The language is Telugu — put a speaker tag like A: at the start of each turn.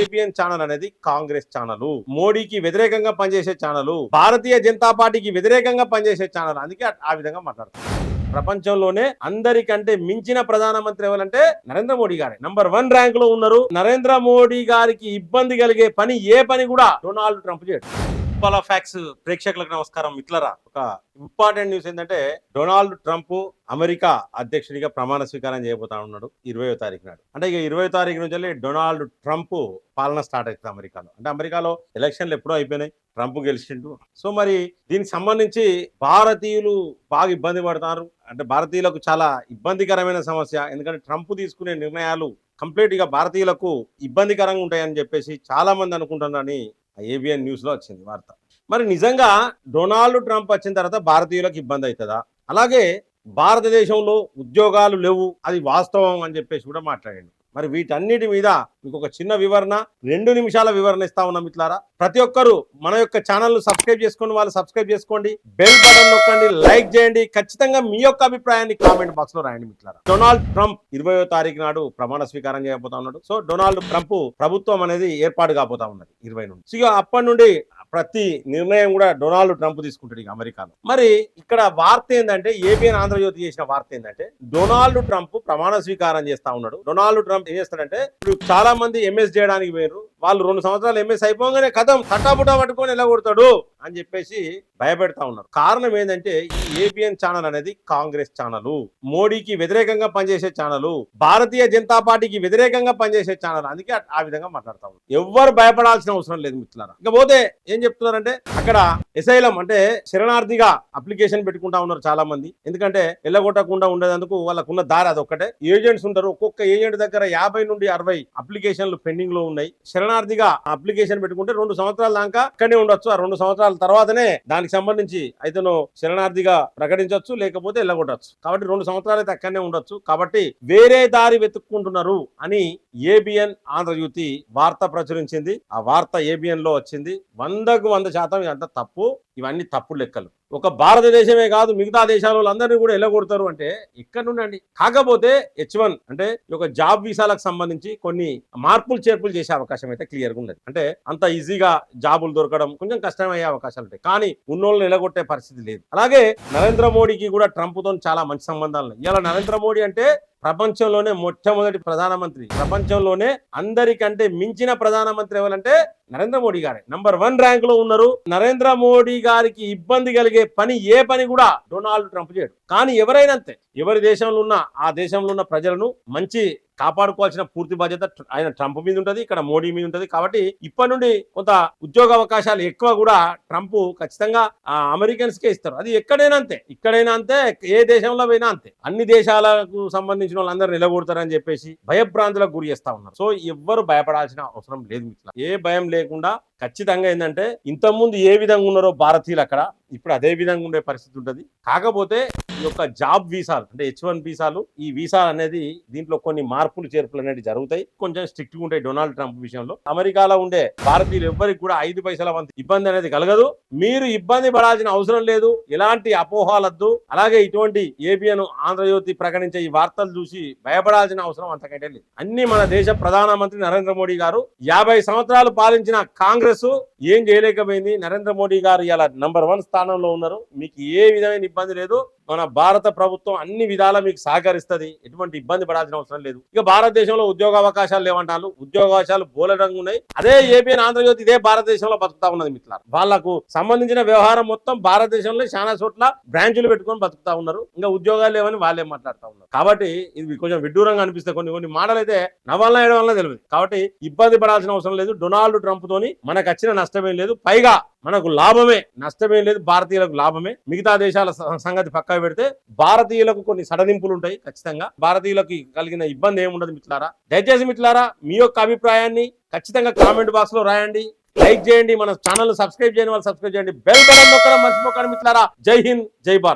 A: ఏబిఎన్ ఛానల్ అనేది కాంగ్రెస్ ఛానల్, మోడీకి వ్యతిరేకంగా పనిచేసే ఛానల్, భారతీయ జనతా పార్టీకి వ్యతిరేకంగా పనిచేసే ఛానల్. అందుకే ఆ విధంగా మాట్లాడుతున్నారు. ప్రపంచంలోనే అందరికంటే మించిన ప్రధానమంత్రి ఎవరంటే నరేంద్ర మోడీ గారే నంబర్ 1 ర్యాంక్ లో ఉన్నారు. నరేంద్ర మోడీ గారికి ఇబ్బంది కలిగే పని ఏ పని కూడా డొనాల్డ్ ట్రంప్ చేయడు. ఫ్యాక్స్ ప్రేక్షకులకు నమస్కారం. మిత్రులారా, ఒక ఇంపార్టెంట్ న్యూస్ ఏంటంటే డొనాల్డ్ ట్రంప్ అమెరికా అధ్యక్షుడిగా ప్రమాణ స్వీకారం చేయబోతా ఉన్నాడు 20వ తారీఖు నాడు. అంటే ఇక 20వ తారీఖు నుంచి డొనాల్డ్ ట్రంప్ పాలన స్టార్ట్ అవుతుంది అమెరికాలో. అంటే అమెరికాలో ఎలక్షన్లు ఎప్పుడో అయిపోయినాయి, ట్రంప్ గెలిచిండు. సో మరి దీనికి సంబంధించి భారతీయులు బాగా ఇబ్బంది పడుతున్నారు. అంటే భారతీయులకు చాలా ఇబ్బందికరమైన సమస్య. ఎందుకంటే ట్రంప్ తీసుకునే నిర్ణయాలు కంప్లీట్ గా భారతీయులకు ఇబ్బందికరంగా ఉంటాయని చెప్పేసి చాలా మంది అనుకుంటున్నారని ఏబిఎన్ న్యూస్ లో వచ్చింది వార్త. మరి నిజంగా డొనాల్డ్ ట్రంప్ వచ్చిన తర్వాత భారతీయులకు ఇబ్బంది అవుతుందా? అలాగే భారతదేశంలో ఉద్యోగాలు లేవు, అది వాస్తవం అని చెప్పేసి కూడా మాట్లాడండి. మరి వీటన్నిటి మీద మీకు ఒక చిన్న వివరణ, 2 నిమిషాల వివరణ ఇస్తా ఉన్నాం. మిత్రులారా, ప్రతి ఒక్కరు మన యొక్క ఛానల్ సబ్స్క్రైబ్ చేసుకోండి, వాళ్ళు సబ్స్క్రైబ్ చేసుకోండి, బెల్ బటన్ నొక్కండి, లైక్ చేయండి, ఖచ్చితంగా మీ యొక్క అభిప్రాయాన్ని కామెంట్ బాక్స్ లో రాయండి. మిత్రులారా, డొనాల్డ్ ట్రంప్ 20వ తారీఖు నాడు ప్రమాణ స్వీకారం చేయబోతా ఉన్నాడు. సో డొనాల్డ్ ట్రంప్ ప్రభుత్వం అనేది ఏర్పాటు కాబోతా ఉన్నది 20 నుండి. సో అప్పటి నుండి ప్రతి నిర్ణయం కూడా డొనాల్డ్ ట్రంప్ తీసుకుంటాడు ఇక అమెరికాలో. మరి ఇక్కడ వార్త ఏంటంటే, ఏబిఎన్ ఆంధ్రజ్యోతి చేసిన వార్త ఏంటంటే, డొనాల్డ్ ట్రంప్ ప్రమాణ స్వీకారం చేస్తా ఉన్నాడు. డొనాల్డ్ ట్రంప్ ఏం చేస్తాడంటే, ఇప్పుడు చాలా మంది ఎంఎస్ చేయడానికి పోయారు, వాళ్ళు 2 సంవత్సరాలు ఎంఎస్ అయిపోగానే కథం తట్టాబుటా పట్టుకొని ఎలా కొడతాడు అని చెప్పేసి భయపెడతా ఉన్నారు. కారణం ఏంటంటే, ఈ ఏబిఎన్ ఛానల్ అనేది కాంగ్రెస్ ఛానల్, మోడీకి వ్యతిరేకంగా పనిచేసే ఛానల్, భారతీయ జనతా పార్టీకి వ్యతిరేకంగా పనిచేసే ఛానల్. అందుకే ఆ విధంగా మాట్లాడతా ఉన్నారు. ఎవ్వరు భయపడాల్సిన అవసరం లేదు మిత్రులారా. ఇకపోతే ఏం చెప్తున్నారంటే, అక్కడ ఎసైలం అంటే శరణార్థిగా అప్లికేషన్ పెట్టుకుంటా ఉన్నారు చాలా మంది. ఎందుకంటే ఎల్లగొట్టకుండా ఉండేందుకు వాళ్ళకున్న దారి అదొక్కటే. ఏజెంట్స్ ఉంటారు, ఒక్కొక్క ఏజెంట్ దగ్గర 50 నుండి 60 అప్లికేషన్లు పెండింగ్ లో ఉన్నాయి. శరణార్థిగా అప్లికేషన్ పెట్టుకుంటే 2 సంవత్సరాల దాకా అక్కడనే ఉండొచ్చు. ఆ 2 సంవత్సరాల తర్వాతనే దానికి సంబంధించి అయితే శరణార్థిగా ప్రకటించవచ్చు, లేకపోతే ఎల్లగొట్టచ్చు. కాబట్టి 2 సంవత్సరాలు అయితే అక్కడనే ఉండొచ్చు. కాబట్టి వేరే దారి వెతుక్కుంటున్నారు అని ఏబిఎన్ ఆంధ్రజ్యోతి వార్త ప్రచురించింది. ఆ వార్త ఏబిఎన్ లో వచ్చింది. 100కు 100% ఇదంతా తప్పు. ఇవన్నీ తప్పుడు లెక్కలు. ఒక భారతదేశమే కాదు, మిగతా దేశాల వాళ్ళందరినీ కూడా ఎల్లగొడతారు అంటే ఇక్కడ నుండి. కాకపోతే H1 అంటే ఒక జాబ్ వీసాలకు సంబంధించి కొన్ని మార్పులు చేర్పులు చేసే అవకాశం అయితే క్లియర్గా ఉండదు. అంటే అంత ఈజీగా జాబులు దొరకడం కొంచెం కష్టమయ్యే అవకాశాలు ఉంటాయి. కానీ ఉన్నోళ్ళని ఎల్లగొట్టే పరిస్థితి లేదు. అలాగే నరేంద్ర మోడీకి కూడా ట్రంప్ తో చాలా మంచి సంబంధాలు ఉన్నాయి. ఇలా నరేంద్ర మోడీ అంటే ప్రపంచంలోనే మొట్టమొదటి ప్రధానమంత్రి, ప్రపంచంలోనే అందరికంటే మించిన ప్రధానమంత్రి ఎవరంటే నరేంద్ర మోడీ గారే నంబర్ 1 ర్యాంక్ లో ఉన్నారు. నరేంద్ర మోడీ గారికి ఇబ్బంది కలిగే పని ఏ పని కూడా డొనాల్డ్ ట్రంప్ చేయడు. కానీ ఎవరైనా అంతే, ఎవరి దేశంలో ఉన్న ఆ దేశంలో ఉన్న ప్రజలను మంచి కాపాడుకోవాల్సిన పూర్తి బాధ్యత ఆయన ట్రంప్ మీద ఉంటుంది, ఇక్కడ మోడీ మీద ఉంటుంది. కాబట్టి ఇప్పటి నుండి కొంత ఉద్యోగ అవకాశాలు ఎక్కువ కూడా ట్రంప్ ఖచ్చితంగా అమెరికన్స్ కే ఇస్తారు. అది ఎక్కడైనా అంతే, ఇక్కడైనా అంతే, ఏ దేశంలో పోయినా అంతే. అన్ని దేశాలకు సంబంధించిన వాళ్ళందరూ నిలబడతారని చెప్పేసి భయభ్రాంతులకు గురి చేస్తా ఉన్నారు. సో ఎవ్వరు భయపడాల్సిన అవసరం లేదు మిత్రులారా. ఏ భయం లేకుండా ఖచ్చితంగా ఏంటంటే, ఇంతకుముందు ఏ విధంగా ఉన్నారో భారతీయులు అక్కడ, ఇప్పుడు అదే విధంగా ఉండే పరిస్థితి ఉంటుంది. కాకపోతే ఈ యొక్క జాబ్ వీసాలు అంటే H1 వీసాలు, ఈ వీసాలు అనేది దీంట్లో కొన్ని మార్పులు చేర్పులు అనేవి జరుగుతాయి. కొంచెం స్ట్రిక్ట్ గా ఉంటాయి డొనాల్డ్ ట్రంప్ విషయంలో. అమెరికాలో ఉండే భారతీయులు ఎవ్వరికి కూడా 5 పైసల వంతు ఇబ్బంది అనేది కలగదు. మీరు ఇబ్బంది పడాల్సిన అవసరం లేదు. ఎలాంటి అపోహాలద్దు. అలాగే ఇటువంటి ఏబిఎన్ ఆంధ్రజ్యోతి ప్రకటించే ఈ వార్తలు చూసి భయపడాల్సిన అవసరం అంతకంటే లేదు. అన్ని మన దేశ ప్రధానమంత్రి నరేంద్ర మోడీ గారు 50 సంవత్సరాలు పాలించిన కాంగ్రెస్ ఏం చేయలేకపోయింది. నరేంద్ర మోడీ గారు ఇలా నంబర్ 1 స్థానంలో ఉన్నారు. మీకు ఏ విధమైన ఇబ్బంది లేదు. మన భారత ప్రభుత్వం అన్ని విధాలా మీకు సహకరిస్తుంది. ఎటువంటి ఇబ్బంది పడాల్సిన అవసరం లేదు. ఇక భారతదేశంలో ఉద్యోగ అవకాశాలు లేవంటారు. ఉద్యోగావకాశాలు బోలెడంగా ఉన్నాయి. అదే ఏబిఎన్ ఆంధ్రజ్యోతి ఇదే భారతదేశంలో బతుకుతా ఉన్నది మిత్రులారా. వాళ్ళకు సంబంధించిన వ్యవహారం మొత్తం భారతదేశంలో చాలా చోట్ల బ్రాంచులు పెట్టుకొని బతుకుతా ఉన్నారు. ఇంకా ఉద్యోగాలు లేవని వాళ్ళే మాట్లాడుతూ ఉన్నారు. కాబట్టి ఇది కొంచెం విడ్డూరంగా అనిపిస్తే కొన్ని మాటలు అయితే నవ్వాలన వేయడం వల్ల తెలియదు. కాబట్టి ఇబ్బంది పడాల్సిన అవసరం లేదు. డొనాల్డ్ ట్రంప్ తోని మనకు వచ్చిన నష్టమేం లేదు. పైగా మనకు లాభమే, నష్టమేం లేదు. భారతీయులకు లాభమే. మిగతా దేశాల సంగతి పక్క పెడితే భారతీయులకు కొన్ని సడలింపులు ఉంటాయి. ఖచ్చితంగా భారతీయులకు కలిగిన ఇబ్బంది ఏముండదు మిత్రులారా. దయచేసి మిత్రులారా, మీ యొక్క అభిప్రాయాన్ని ఖచ్చితంగా కామెంట్ బాక్స్ లో రాయండి, లైక్ చేయండి, మన ఛానల్ సబ్స్క్రైబ్ చేయని వాళ్ళు సబ్స్క్రైబ్ చేయండి, బెల్ బటన్ నొక్కడం మర్చిపోకండి మిత్రులారా. జై హింద్, జై భారత్.